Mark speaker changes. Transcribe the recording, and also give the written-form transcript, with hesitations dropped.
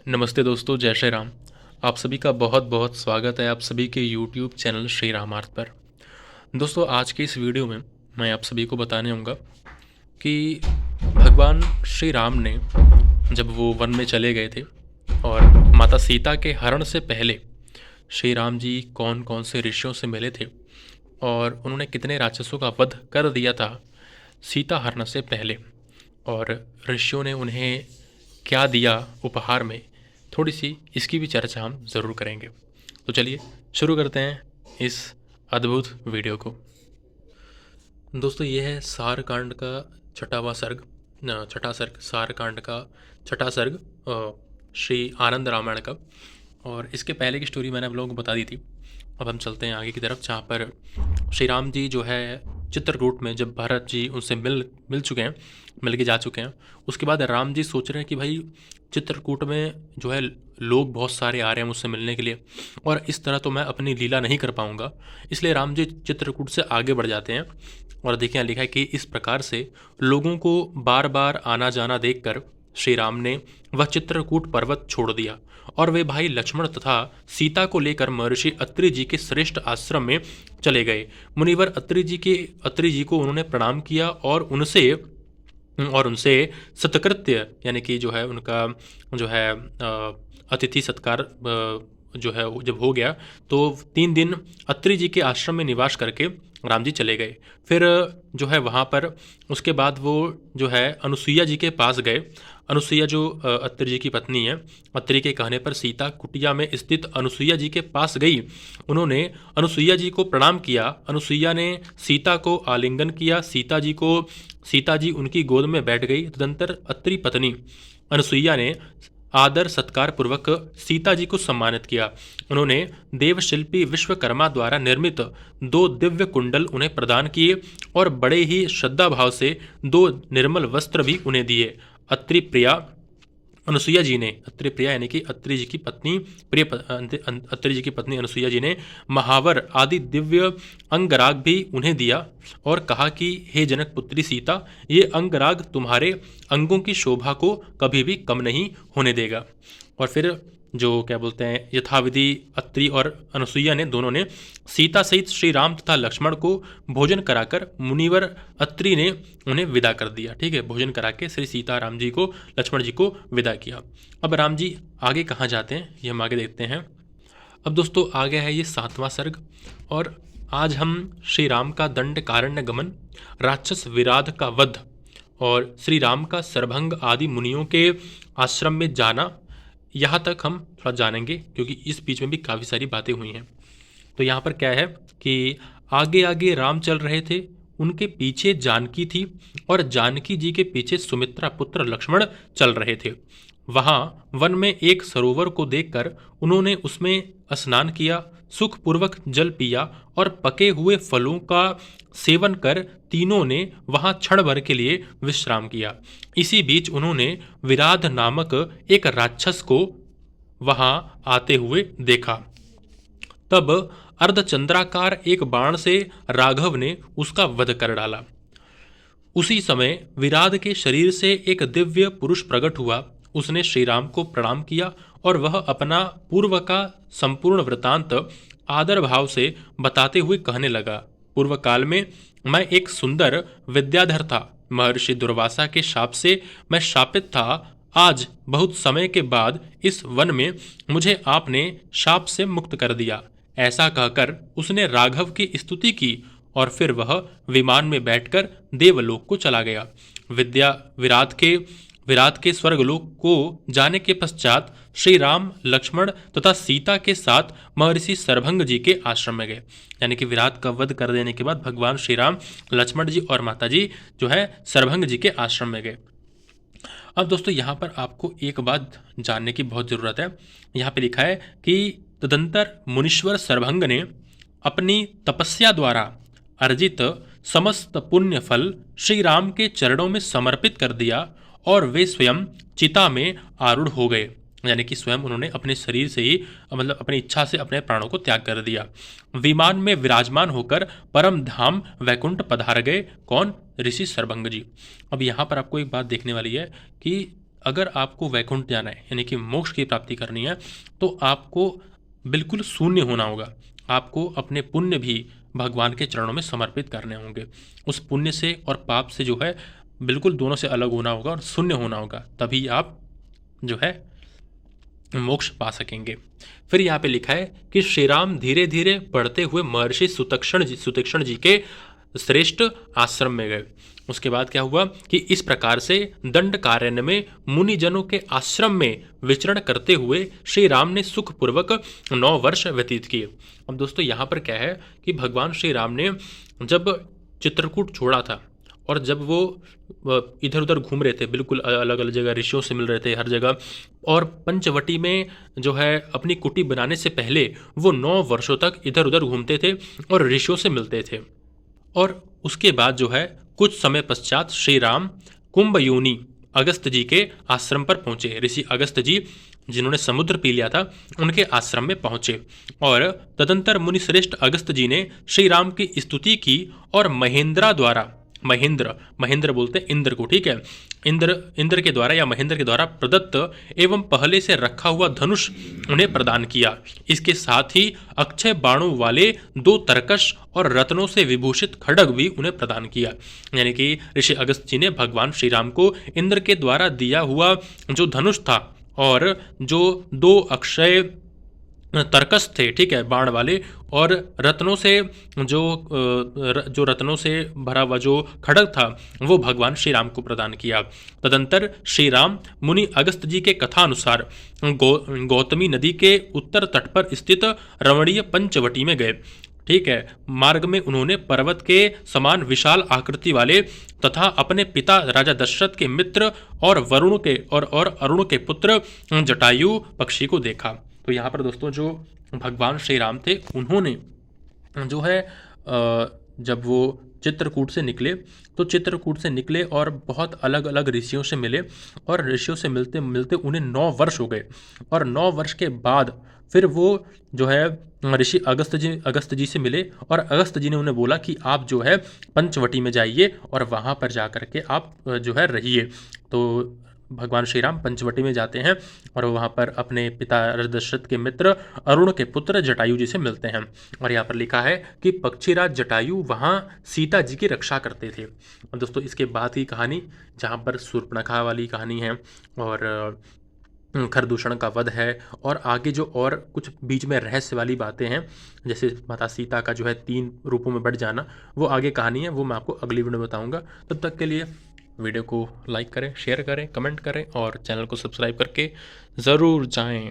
Speaker 1: नमस्ते दोस्तों, जय श्री राम। आप सभी का बहुत बहुत स्वागत है आप सभी के यूट्यूब चैनल श्री रामार्थ पर। दोस्तों, आज के इस वीडियो में मैं आप सभी को बताने आऊँगा कि भगवान श्री राम ने जब वो वन में चले गए थे और माता सीता के हरण से पहले श्री राम जी कौन कौन से ऋषियों से मिले थे और उन्होंने कितने राक्षसों का वध कर दिया था सीता हरण से पहले, और ऋषियों ने उन्हें क्या दिया उपहार में, थोड़ी सी इसकी भी चर्चा हम ज़रूर करेंगे। तो चलिए शुरू करते हैं इस अद्भुत वीडियो को। दोस्तों, ये है सार कांड का छठा सर्ग, सार कांड का छठा सर्ग श्री आनंद रामायण का। और इसके पहले की स्टोरी मैंने आप लोगों को बता दी थी। अब हम चलते हैं आगे की तरफ, जहाँ पर श्री राम जी जो है चित्रकूट में जब भरत जी उनसे मिल चुके हैं, मिल के जा चुके हैं, उसके बाद राम जी सोच रहे हैं कि भाई चित्रकूट में जो है लोग बहुत सारे आ रहे हैं मुझसे मिलने के लिए, और इस तरह तो मैं अपनी लीला नहीं कर पाऊंगा। इसलिए राम जी चित्रकूट से आगे बढ़ जाते हैं। और देखिए यहाँ लिखा है कि इस प्रकार से लोगों को बार बार आना जाना देखकर श्री राम ने वह चित्रकूट पर्वत छोड़ दिया और वे भाई लक्ष्मण तथा सीता को लेकर महर्षि अत्रि जी के श्रेष्ठ आश्रम में चले गए। मुनिवर अत्रि जी को उन्होंने प्रणाम किया और उनसे सत्कृत्य यानी कि जो है उनका जो है अतिथि सत्कार जो है जब हो गया तो 3 दिन अत्रि जी के आश्रम में निवास करके राम जी चले गए। फिर जो है वहाँ पर उसके बाद वो जो है अनुसुईया जी के पास गए। अनुसुईया जो अत्रि जी की पत्नी है, अत्रि के कहने पर सीता कुटिया में स्थित अनुसुईया जी के पास गई। उन्होंने अनुसुईया जी को प्रणाम किया। अनुसुईया ने सीता को आलिंगन किया। सीता जी उनकी गोद में बैठ गई। तदंतर अत्रि पत्नी अनुसुईया ने आदर सत्कार पूर्वक सीता जी को सम्मानित किया। उन्होंने देवशिल्पी विश्वकर्मा द्वारा निर्मित 2 दिव्य कुंडल उन्हें प्रदान किए और बड़े ही श्रद्धा भाव से 2 निर्मल वस्त्र भी उन्हें दिए। अत्रि प्रिया यानी कि अत्रि जी की पत्नी अत्रि जी की पत्नी अनुसुईया जी ने महावर आदि दिव्य अंगराग भी उन्हें दिया और कहा कि हे जनक पुत्री सीता, ये अंगराग तुम्हारे अंगों की शोभा को कभी भी कम नहीं होने देगा। और फिर जो क्या बोलते हैं यथाविधि अत्रि और अनुसुईया ने दोनों ने सीता सहित श्री राम तथा लक्ष्मण को भोजन कराकर मुनिवर अत्रि ने उन्हें विदा कर दिया। ठीक है, भोजन करा के श्री सीता राम जी को लक्ष्मण जी को विदा किया। अब राम जी आगे कहाँ जाते हैं ये हम आगे देखते हैं। अब दोस्तों आ गया है ये 7वां सर्ग, और आज हम श्री राम का दंड कारण्य गमन, राक्षस विराध का वध और श्री राम का सरभंग आदि मुनियों के आश्रम में जाना, यहाँ तक हम थोड़ा जानेंगे क्योंकि इस बीच में भी काफ़ी सारी बातें हुई हैं। तो यहाँ पर क्या है कि आगे आगे राम चल रहे थे, उनके पीछे जानकी थी और जानकी जी के पीछे सुमित्रा पुत्र लक्ष्मण चल रहे थे। वहाँ वन में एक सरोवर को देखकर उन्होंने उसमें स्नान किया, सुखपूर्वक जल पिया और पके हुए फलों का सेवन कर तीनों ने वहां क्षण भर के लिए विश्राम किया। इसी बीच उन्होंने विराध नामक एक राक्षस को वहां आते हुए देखा। तब अर्धचंद्राकार एक बाण से राघव ने उसका वध कर डाला। उसी समय विराध के शरीर से एक दिव्य पुरुष प्रकट हुआ। उसने श्री राम को प्रणाम किया और वह अपना पूर्व का संपूर्ण वृतांत आदर भाव से बताते हुए कहने लगा। पूर्व काल में मैं एक सुंदर विद्याधर था। महर्षि दुर्वासा के शाप से मैं शापित था। आज बहुत समय के बाद इस वन में मुझे आपने शाप से मुक्त कर दिया। ऐसा कहकर उसने राघव की स्तुति की और फिर वह विमान में बैठकर देवलोक को चला गया। विराट के स्वर्गलोक को जाने के पश्चात श्री राम लक्ष्मण तथा सीता के साथ महर्षि सरभंग जी के आश्रम में गए। यानी कि विराट का वध कर देने के बाद भगवान श्री राम लक्ष्मण जी और माता जी जो है सरभंग जी के आश्रम में गए। अब दोस्तों यहाँ पर आपको एक बात जानने की बहुत ज़रूरत है। यहाँ पे लिखा है कि तदंतर मुनीश्वर सरभंग ने अपनी तपस्या द्वारा अर्जित समस्त पुण्य फल श्री राम के चरणों में समर्पित कर दिया और वे स्वयं चिता में आरूढ़ हो गए। यानी कि स्वयं उन्होंने अपने शरीर से ही मतलब अपनी इच्छा से अपने प्राणों को त्याग कर दिया। विमान में विराजमान होकर परम धाम वैकुंठ पधार गए। कौन? ऋषि सरभंग जी। अब यहाँ पर आपको एक बात देखने वाली है कि अगर आपको वैकुंठ जाना है यानी कि मोक्ष की प्राप्ति करनी है तो आपको बिल्कुल शून्य होना होगा। आपको अपने पुण्य भी भगवान के चरणों में समर्पित करने होंगे। उस पुण्य से और पाप से जो है बिल्कुल दोनों से अलग होना होगा और शून्य होना होगा, तभी आप जो है मोक्ष पा सकेंगे। फिर यहाँ पे लिखा है कि श्री राम धीरे धीरे बढ़ते हुए महर्षि सुतीक्षण जी के श्रेष्ठ आश्रम में गए। उसके बाद क्या हुआ कि इस प्रकार से दंडकारण्य में मुनिजनों के आश्रम में विचरण करते हुए श्री राम ने सुखपूर्वक 9 वर्ष व्यतीत किए। अब दोस्तों यहाँ पर क्या है कि भगवान श्री राम ने जब चित्रकूट छोड़ा था और जब वो इधर उधर घूम रहे थे, बिल्कुल अलग अलग जगह ऋषियों से मिल रहे थे हर जगह, और पंचवटी में जो है अपनी कुटी बनाने से पहले वो 9 वर्षों तक इधर उधर घूमते थे और ऋषियों से मिलते थे। और उसके बाद जो है कुछ समय पश्चात श्री राम कुंभयोनि अगस्त जी के आश्रम पर पहुंचे। ऋषि अगस्त जी जिन्होंने समुद्र पी लिया था उनके आश्रम में पहुंचे और तदंतर मुनि श्रेष्ठ अगस्त जी ने श्री राम की स्तुति की और महेंद्रा द्वारा, महेंद्र बोलते हैं इंद्र को, ठीक है, इंद्र के द्वारा या महेंद्र के द्वारा प्रदत्त एवं पहले से रखा हुआ धनुष उन्हें प्रदान किया। इसके साथ ही अक्षय बाणों वाले 2 तरकश और रत्नों से विभूषित खड्ग भी उन्हें प्रदान किया। यानी कि ऋषि अगस्त जी ने भगवान श्री राम को इंद्र के द्वारा दिया हुआ जो धनुष था और जो 2 अक्षय तरकस थे, ठीक है, बाण वाले, और रत्नों से जो रत्नों से भरा हुआ जो खड्ग था वो भगवान श्री राम को प्रदान किया। तदंतर श्री राम मुनि अगस्त जी के कथानुसार गौतमी नदी के उत्तर तट पर स्थित रमणीय पंचवटी में गए। ठीक है, मार्ग में उन्होंने पर्वत के समान विशाल आकृति वाले तथा अपने पिता राजा दशरथ के मित्र और अरुण के पुत्र जटायु पक्षी को देखा। तो यहाँ पर दोस्तों जो भगवान श्री राम थे उन्होंने जो है जब वो चित्रकूट से निकले तो चित्रकूट से निकले और बहुत अलग अलग ऋषियों से मिले और ऋषियों से मिलते मिलते उन्हें 9 वर्ष हो गए और 9 वर्ष के बाद फिर वो जो है ऋषि अगस्त जी से मिले और अगस्त जी ने उन्हें बोला कि आप जो है पंचवटी में जाइए और वहाँ पर जा कर के आप जो है रहिए। तो भगवान श्री राम पंचवटी में जाते हैं और वहाँ पर अपने पिता दशरथ के मित्र अरुण के पुत्र जटायु जी से मिलते हैं। और यहाँ पर लिखा है कि पक्षीराज जटायु वहाँ सीता जी की रक्षा करते थे। और दोस्तों इसके बाद की कहानी जहाँ पर शूर्पणखा वाली कहानी है और खरदूषण का वध है और आगे जो और कुछ बीच में रहस्य वाली बातें हैं, जैसे माता सीता का जो है 3 रूपों में बढ़ जाना, वो आगे कहानी है, वो मैं आपको अगली वीडियो में बताऊंगा। तब तक के लिए वीडियो को लाइक करें, शेयर करें, कमेंट करें और चैनल को सब्सक्राइब करके ज़रूर जाएं।